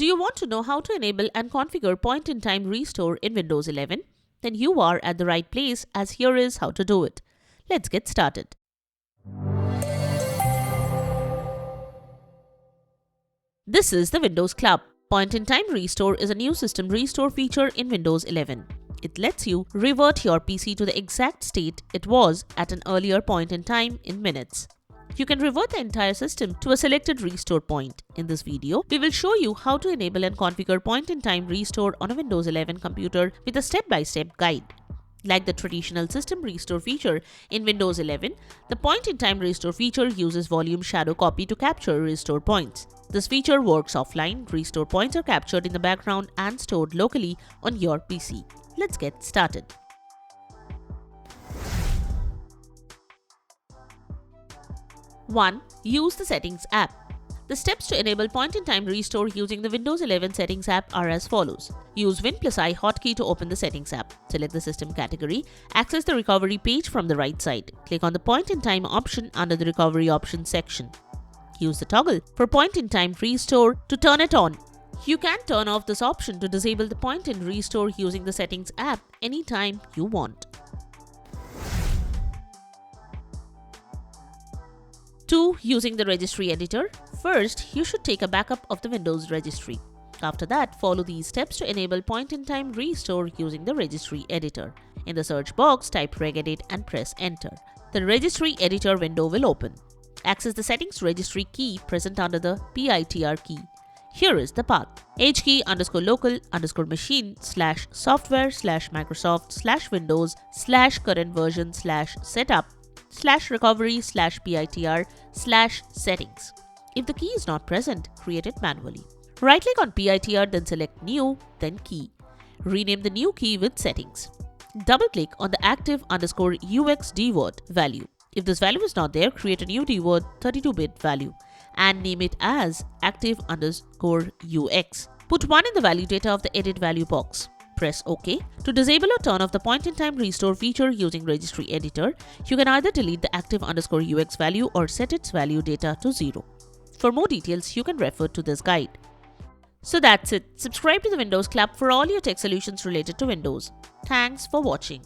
Do you want to know how to enable and configure point-in-time restore in Windows 11? Then you are at the right place, as here is how to do it. Let's get started. This is the Windows Club. Point-in-time restore is a new system restore feature in Windows 11. It lets you revert your PC to the exact state it was at an earlier point in time in minutes. You can revert the entire system to a selected restore point. In this video, we will show you how to enable and configure point-in-time restore on a Windows 11 computer with a step-by-step guide. Like the traditional system restore feature in Windows 11, the point-in-time restore feature uses volume shadow copy to capture restore points. This feature works offline. Restore points are captured in the background and stored locally on your PC. Let's get started. One, use the Settings app. The steps to enable point-in-time restore using the Windows 11 Settings app are as follows. Use Win+I hotkey to open the Settings app. Select the system category. Access the recovery page from the right side. Click on the point-in-time option under the recovery options section. Use the toggle for point-in-time restore to turn it on. You can turn off this option to disable the point-in restore using the Settings app anytime you want. 2. Using the Registry editor. First, you should take a backup of the Windows registry. After that, follow these steps to enable point-in-time restore using the Registry editor. In the search box, type regedit and press enter. The Registry editor window will open. Access the Settings Registry key present under the PITR key. Here is the path: hkey_local_machine/software/microsoft/windows/current version/setup/recovery/PITR/settings. If the key is not present, create it manually. Right-click on PITR, then select New, then Key. Rename the new key with Settings. Double-click on the active_UX dword value. If this value is not there, create a new dword 32-bit value and name it as active_UX. Put 1 in the value data of the edit value box. Press OK. To disable or turn off the point-in-time restore feature using Registry editor, you can either delete the active_UX value or set its value data to 0. For more details, you can refer to this guide. So that's it. Subscribe to the Windows Club for all your tech solutions related to Windows. Thanks for watching.